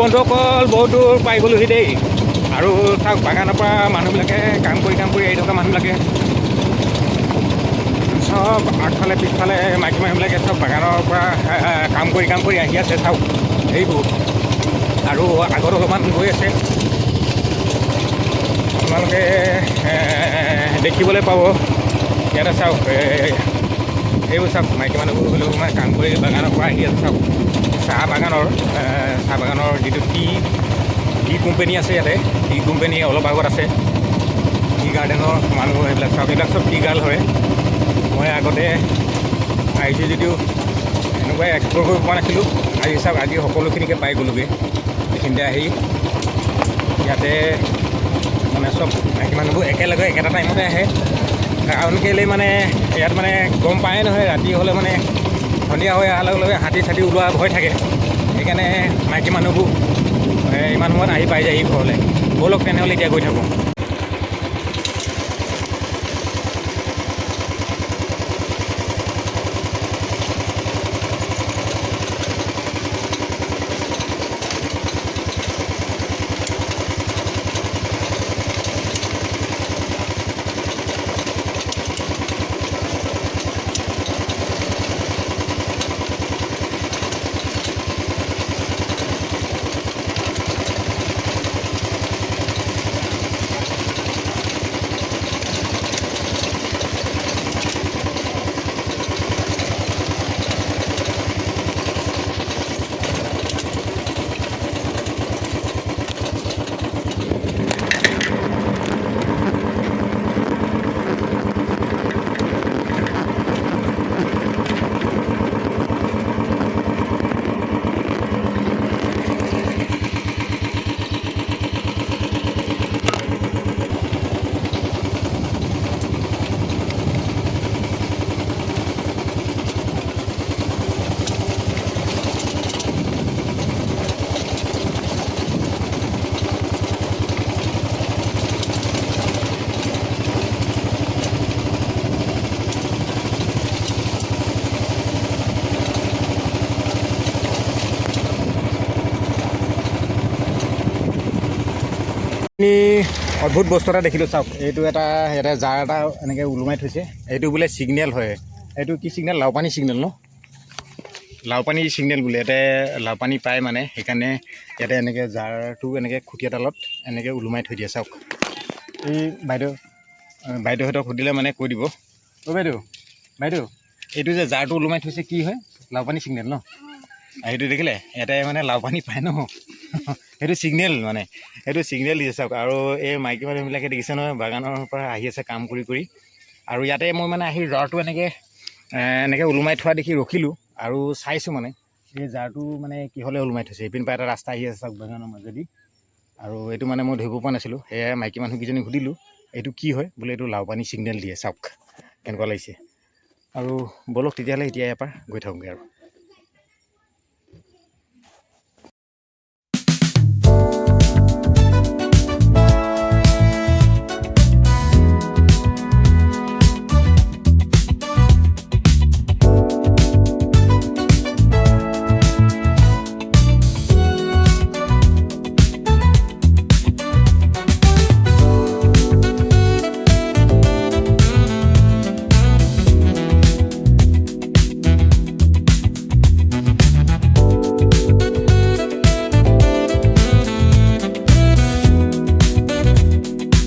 বন্ধুসকল বহুত দূৰ পাই গ'লোহি দেই। আৰু চাওক বাগানৰ পৰা মানুহবিলাকে কাম কৰি আহি থকা মানুহবিলাকে চব আগফালে পিছফালে মাইকী মানুহবিলাকে চব বাগানৰ পৰা কাম কৰি আহি আছে। চাওক এইবোৰ আৰু আগত অলপমান গৈ আছে, আপোনালোকে দেখিবলৈ পাব। ইয়াতে চাওক এইবোৰ চাওক মাইকী মানুহবোৰ হ'লেও মানে কাম কৰি বাগানৰ পৰা আহি আছে। চাওক চাহ বাগানৰ যিটো টি কোম্পানী আছে, ইয়াতে টি কোম্পানী অলপ আগত আছে। টি গাৰ্ডেনৰ মানুহ এইবিলাক চাওক, এইবিলাক চব টি গাৰ্ল হয়। মই আগতে আহিছোঁ যদিও এনেকুৱাই এক্সপ্ল'ৰ কৰিব পৰা নাছিলোঁ। আজি চাওক আজি সকলোখিনিকে পাই গ'লোগৈ। এইখিনিতে আহি ইয়াতে মানে চব মাইকী মানুহবোৰ একেলগে একেটা টাইমতে আহে। কাৰণ কেলৈ মানে ইয়াত মানে গম পায়ে নহয়, ৰাতি হ'লে মানে সন্ধিয়া হৈ অহাৰ লগে লগে হাতী চাতি ওলোৱা ভয় থাকে। সেইকাৰণে মাইকী মানুহবোৰ ইমান সময়ত আহি পাই যায়হি ঘৰলৈ। ব'লক তেনেহ'লে এতিয়া গৈ থাকোঁ। অদ্ভুত বস্তু এটা দেখিলোঁ। চাওক এইটো ইয়াতে জাৰ এটা এনেকৈ ওলোমাই থৈছে। এইটো বোলে ছিগনেল হয়। এইটো কি ছিগনেল? লাওপানী ছিগনেল ন? লাওপানী ছিগনেল বোলে। ইয়াতে লাওপানী পায় মানে, সেইকাৰণে ইয়াতে এনেকৈ জাৰটো এনেকৈ খুটি এডালত এনেকৈ ওলোমাই থৈ দিয়ে। চাওক এই বাইদেউহঁতক সুধিলে মানে কৈ দিব। অ' বাইদেউ এইটো যে জাৰটো ওলোমাই থৈছে কি হয়? লাওপানী ছিগনেল ন? সেইটো দেখিলে ইয়াতে মানে লাওপানী পায় ন। সেইটো ছিগনেল মানে, সেইটো ছিগনেল দিছে। চাওক আৰু এই মাইকী মানুহবিলাকে দেখিছে নহয়, বাগানৰ পৰা আহি আছে কাম কৰি। আৰু ইয়াতে মই মানে আহি জাৰটো এনেকৈ ওলোমাই থোৱা দেখি ৰখিলোঁ আৰু চাইছোঁ মানে এই জাৰটো মানে কিহলে ওলোমাই থৈছে। এইপিন পৰা এটা ৰাস্তা আহি আছে চাওক বাগানৰ মাজেদি। আৰু এইটো মানে মই ধৰিব পৰা নাছিলোঁ। সেয়াই মাইকী মানুহকেইজনীক সুধিলোঁ এইটো কি হয়? বোলে এইটো লাওপানী ছিগনেল দিয়ে। চাওক কেনেকুৱা লাগিছে। আৰু ব'লক তেতিয়াহ'লে এতিয়া ইয়াৰ পৰা গৈ থাকোঁগৈ আৰু।